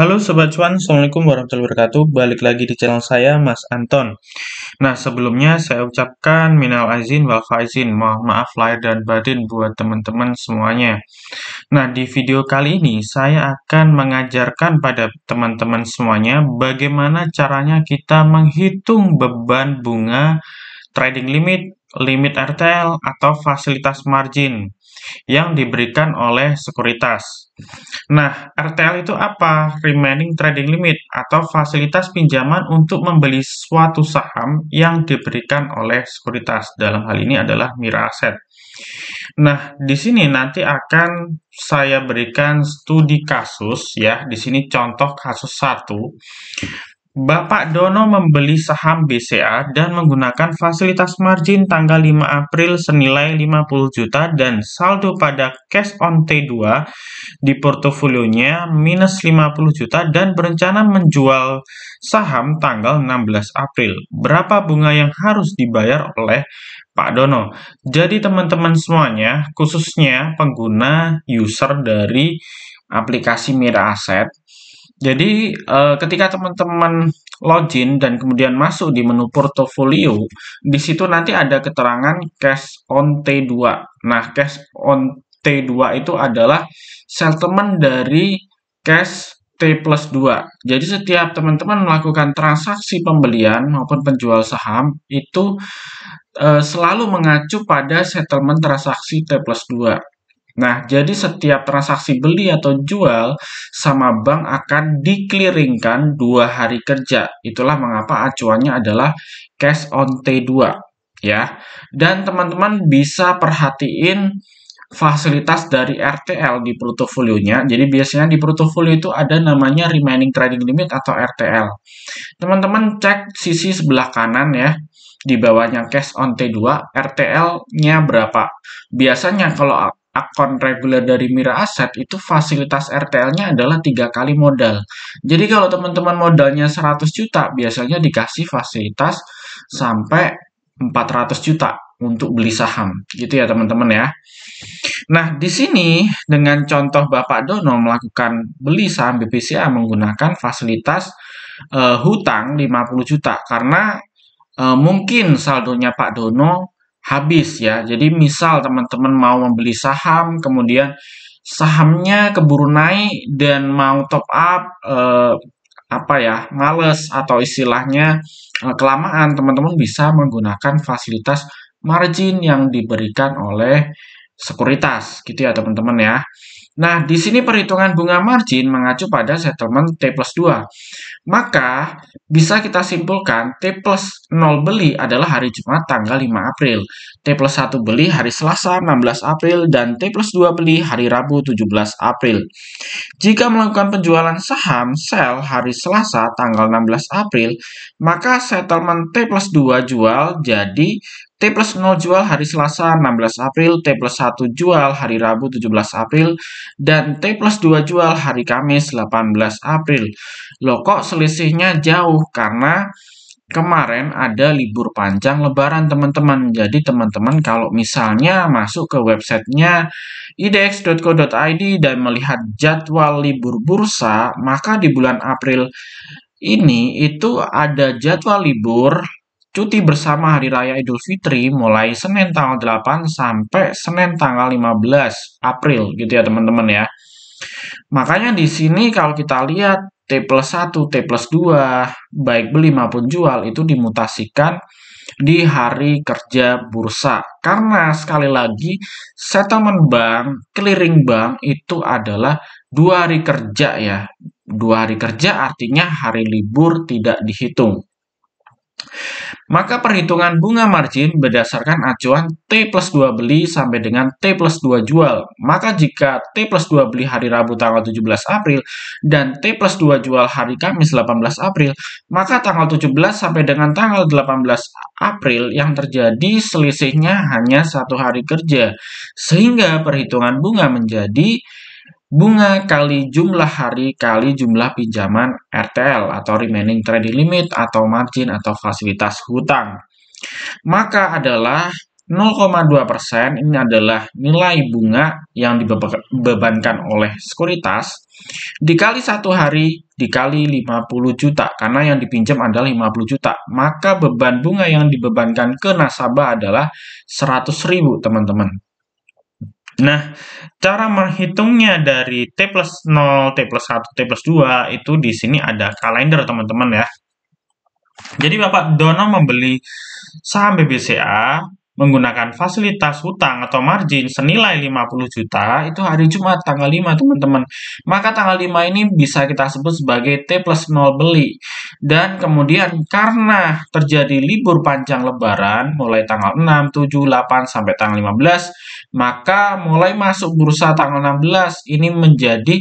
Halo Sobat Cuan, Assalamualaikum warahmatullahi wabarakatuh. Balik lagi di channel saya, Mas Anton. Nah, sebelumnya saya ucapkan minal aizin wal faizin, mohon maaf lahir dan batin buat teman-teman semuanya. Nah, di video kali ini saya akan mengajarkan pada teman-teman semuanya bagaimana caranya kita menghitung beban bunga trading limit, limit RTL, atau fasilitas margin yang diberikan oleh sekuritas. Nah, RTL itu apa? Remaining Trading Limit atau fasilitas pinjaman untuk membeli suatu saham yang diberikan oleh sekuritas. Dalam hal ini adalah Mira Asset. Nah, di sini nanti akan saya berikan studi kasus ya. Di sini contoh kasus 1. Bapak Dono membeli saham BCA dan menggunakan fasilitas margin tanggal 5 April senilai 50 juta dan saldo pada cash on T2 di portofolionya minus 50 juta dan berencana menjual saham tanggal 16 April. Berapa bunga yang harus dibayar oleh Pak Dono? Jadi teman-teman semuanya, khususnya pengguna user dari aplikasi Mira Asset, jadi, ketika teman-teman login dan kemudian masuk di menu portofolio, di situ nanti ada keterangan cash on T2. Nah, cash on T2 itu adalah settlement dari cash T plus 2. Jadi setiap teman-teman melakukan transaksi pembelian maupun penjual saham, itu selalu mengacu pada settlement transaksi T plus 2. Nah, jadi setiap transaksi beli atau jual sama bank akan dikliringkan 2 hari kerja. Itulah mengapa acuannya adalah cash on T2 ya. Dan teman-teman bisa perhatiin fasilitas dari RTL di portofolionya. Jadi biasanya di portofolio itu ada namanya remaining trading limit atau RTL. Teman-teman cek sisi sebelah kanan ya. Di bawahnya cash on T2, RTL-nya berapa? Biasanya kalau akun reguler dari Mira Asset itu fasilitas RTL-nya adalah 3 kali modal. Jadi kalau teman-teman modalnya 100 juta, biasanya dikasih fasilitas sampai 400 juta untuk beli saham. Gitu ya teman-teman ya. Nah, di sini dengan contoh Bapak Dono melakukan beli saham BPCA menggunakan fasilitas hutang 50 juta karena mungkin saldonya Pak Dono habis ya. Jadi misal teman-teman mau membeli saham, kemudian sahamnya keburu naik dan mau top up, males atau istilahnya kelamaan, teman-teman bisa menggunakan fasilitas margin yang diberikan oleh sekuritas, gitu ya teman-teman ya. Nah, di sini perhitungan bunga margin mengacu pada settlement T plus 2. Maka, bisa kita simpulkan T plus 0 beli adalah hari Jumat tanggal 5 April, T plus 1 beli hari Selasa 16 April, dan T plus 2 beli hari Rabu 17 April. Jika melakukan penjualan saham sell hari Selasa tanggal 16 April, maka settlement T plus 2 jual jadi T plus 0 jual hari Selasa 16 April, T plus 1 jual hari Rabu 17 April, dan T plus 2 jual hari Kamis 18 April. Loh kok selisihnya jauh? Karena kemarin ada libur panjang lebaran teman-teman. Jadi teman-teman kalau misalnya masuk ke websitenya idx.co.id dan melihat jadwal libur bursa, maka di bulan April ini itu ada jadwal libur cuti bersama Hari Raya Idul Fitri mulai Senin tanggal 8 sampai Senin tanggal 15 April gitu ya teman-teman ya. Makanya di sini kalau kita lihat T plus 1, T plus 2, baik beli maupun jual itu dimutasikan di hari kerja bursa. Karena sekali lagi settlement bank, clearing bank itu adalah 2 hari kerja ya. 2 hari kerja artinya hari libur tidak dihitung. Maka perhitungan bunga margin berdasarkan acuan T plus 2 beli sampai dengan T plus 2 jual. Maka jika T plus 2 beli hari Rabu tanggal 17 April dan T plus 2 jual hari Kamis 18 April, maka tanggal 17 sampai dengan tanggal 18 April yang terjadi selisihnya hanya 1 hari kerja. Sehingga perhitungan bunga menjadi bunga kali jumlah hari kali jumlah pinjaman RTL atau remaining trading limit atau margin atau fasilitas hutang. Maka adalah 0,2% ini adalah nilai bunga yang dibebankan oleh sekuritas Dikali 1 hari, dikali 50 juta, karena yang dipinjam adalah 50 juta. Maka beban bunga yang dibebankan ke nasabah adalah 100.000, teman-teman. Nah, cara menghitungnya dari T plus 0, T plus 1, T plus 2, itu di sini ada kalender, teman-teman ya. Jadi Bapak Dono membeli saham BBCA menggunakan fasilitas hutang atau margin senilai 50 juta itu hari Jumat tanggal 5, teman-teman. Maka tanggal 5 ini bisa kita sebut sebagai T plus 0 beli. Dan kemudian karena terjadi libur panjang lebaran mulai tanggal 6, 7, 8 sampai tanggal 15, maka mulai masuk bursa tanggal 16 ini menjadi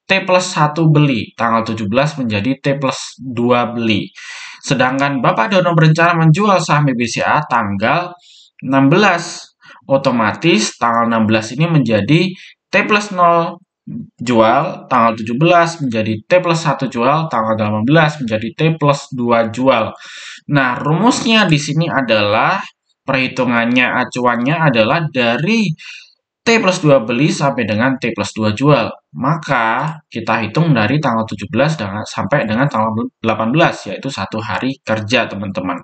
T plus 1 beli, tanggal 17 menjadi T plus 2 beli. Sedangkan Bapak Dono berencana menjual saham BBCA tanggal 16. Otomatis tanggal 16 ini menjadi T plus 0 jual, tanggal 17 menjadi T plus 1 jual, tanggal 18 menjadi T plus 2 jual. Nah, rumusnya di sini adalah perhitungannya, acuannya adalah dari T plus 2 beli sampai dengan T plus 2 jual. Maka kita hitung dari tanggal 17 sampai dengan tanggal 18, yaitu 1 hari kerja, teman-teman.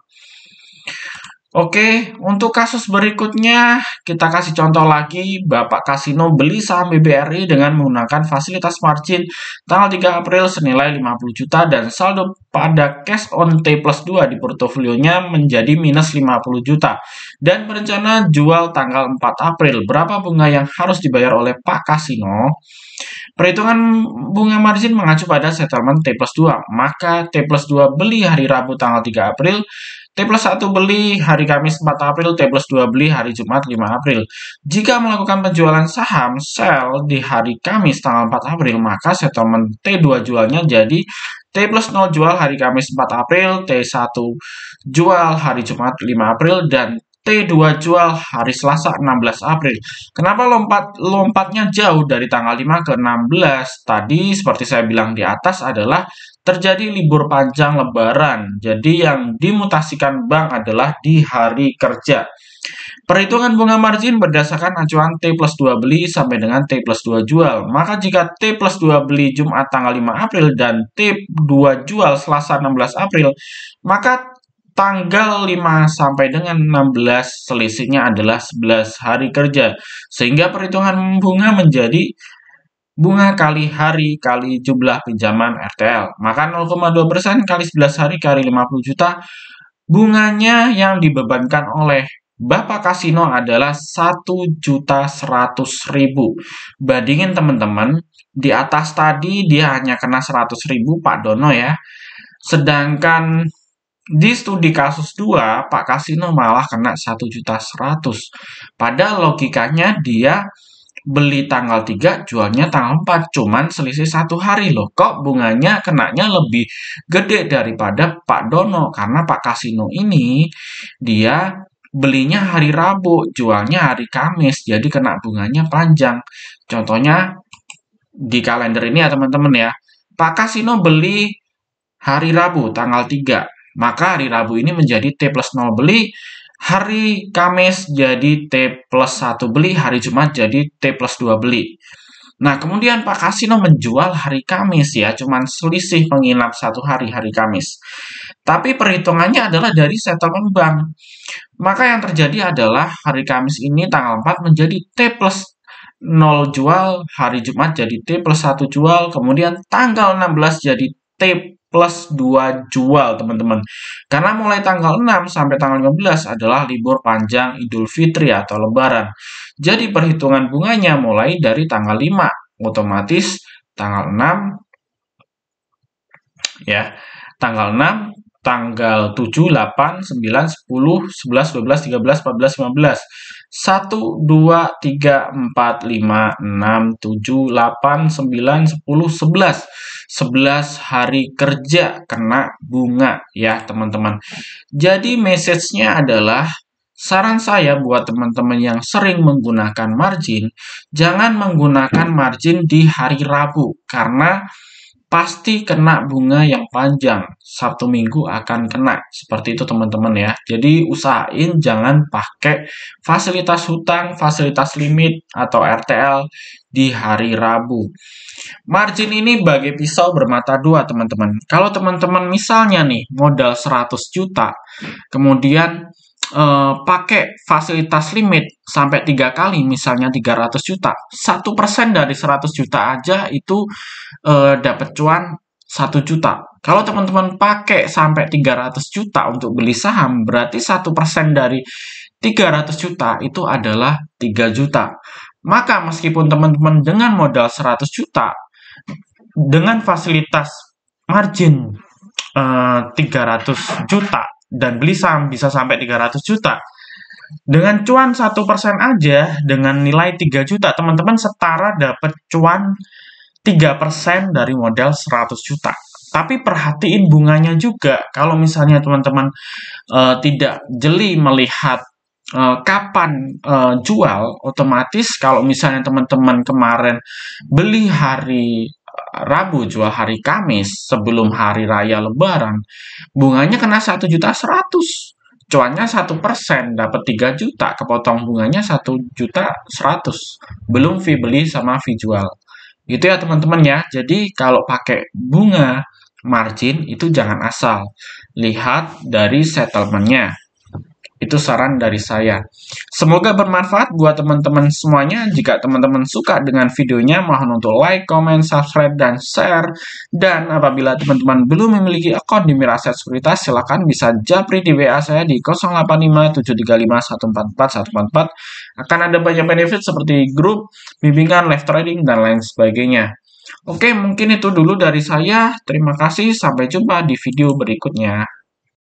Oke, untuk kasus berikutnya, kita kasih contoh lagi, Bapak Kasino beli saham BBRI dengan menggunakan fasilitas margin tanggal 3 April senilai 50 juta dan saldo pada cash on T plus 2 di portofolionya menjadi minus 50 juta. Dan berencana jual tanggal 4 April. Berapa bunga yang harus dibayar oleh Pak Kasino? Perhitungan bunga margin mengacu pada settlement T plus 2. Maka T plus 2 beli hari Rabu tanggal 3 April, T plus 1 beli hari Kamis 4 April, T plus 2 beli hari Jumat 5 April. Jika melakukan penjualan saham sell di hari Kamis tanggal 4 April, maka settlement T2 jualnya jadi T plus 0 jual hari Kamis 4 April, T1 jual hari Jumat 5 April, dan T2 jual hari Selasa 16 April. Kenapa lompatnya jauh dari tanggal 5 ke 16? Tadi seperti saya bilang di atas adalah terjadi libur panjang lebaran. Jadi yang dimutasikan bank adalah di hari kerja. Perhitungan bunga margin berdasarkan acuan T plus 2 beli sampai dengan T plus 2 jual. Maka jika T plus 2 beli Jumat tanggal 5 April dan T2 jual Selasa 16 April, maka tanggal 5 sampai dengan 16 selisihnya adalah 11 hari kerja. Sehingga perhitungan bunga menjadi bunga kali hari kali jumlah pinjaman RTL. Maka 0,2% kali 11 hari kali 50 juta. Bunganya yang dibebankan oleh Bapak Kasino adalah 1.100.000. Bandingin teman-teman, di atas tadi dia hanya kena 100.000 Pak Dono ya. Sedangkan di studi kasus 2, Pak Kasino malah kena 1.100.000. Padahal logikanya dia beli tanggal 3, jualnya tanggal 4. Cuman selisih 1 hari loh. Kok bunganya kenanya lebih gede daripada Pak Dono? Karena Pak Kasino ini, dia belinya hari Rabu, jualnya hari Kamis. Jadi kena bunganya panjang. Contohnya di kalender ini ya teman-teman ya. Pak Kasino beli hari Rabu tanggal 3. Maka hari Rabu ini menjadi T plus 0 beli, hari Kamis jadi T plus 1 beli, hari Jumat jadi T plus 2 beli. Nah, kemudian Pak Kasino menjual hari Kamis ya, cuman selisih menginap 1 hari Kamis. Tapi perhitungannya adalah dari settlement bank. Maka yang terjadi adalah hari Kamis ini tanggal 4 menjadi T plus 0 jual, hari Jumat jadi T plus 1 jual, kemudian tanggal 16 jadi T plus 2 jual, teman-teman. Karena mulai tanggal 6 sampai tanggal 15 adalah libur panjang Idul Fitri atau Lebaran. Jadi perhitungan bunganya mulai dari tanggal 5. Otomatis tanggal 6 ya. Tanggal 6, tanggal 7, 8, 9, 10, 11, 12, 13, 14, 15. 1, 2, 3, 4, 5, 6, 7, 8, 9, 10, 11. 11 hari kerja kena bunga ya teman-teman. Jadi message-nya adalah saran saya buat teman-teman yang sering menggunakan margin, jangan menggunakan margin di hari Rabu karena pasti kena bunga yang panjang. Sabtu Minggu akan kena. Seperti itu teman-teman ya. Jadi usahain jangan pakai fasilitas hutang, fasilitas limit, atau RTL di hari Rabu. Margin ini bagai pisau bermata dua, teman-teman. Kalau teman-teman misalnya nih modal 100 juta, kemudian pakai fasilitas limit sampai 3 kali, misalnya 300 juta, 1% dari 100 juta aja itu dapat cuan 1 juta. Kalau teman-teman pakai sampai 300 juta untuk beli saham, berarti 1% dari 300 juta itu adalah 3 juta. Maka meskipun teman-teman dengan modal 100 juta, dengan fasilitas margin 300 juta, dan beli saham bisa sampai 300 juta, dengan cuan 1% aja, dengan nilai 3 juta, teman-teman setara dapat cuan 3% dari modal 100 juta. Tapi perhatiin bunganya juga. Kalau misalnya teman-teman tidak jeli melihat kapan jual, otomatis kalau misalnya teman-teman kemarin beli hari Rabu, jual hari Kamis sebelum hari raya Lebaran, bunganya kena 1.100.000. Cuannya 1%, dapat 3 juta, kepotong bunganya 1.100.000. Belum fee beli sama fee jual. Gitu ya teman-teman ya. Jadi kalau pakai bunga margin itu jangan asal. Lihat dari settlementnya. Itu saran dari saya. Semoga bermanfaat buat teman-teman semuanya. Jika teman-teman suka dengan videonya, mohon untuk like, comment, subscribe, dan share. Dan apabila teman-teman belum memiliki akun di Miraset Sekuritas, silakan bisa japri di WA saya di 085735144144. Akan ada banyak benefit seperti grup, bimbingan, live trading, dan lain sebagainya. Oke, mungkin itu dulu dari saya. Terima kasih, sampai jumpa di video berikutnya.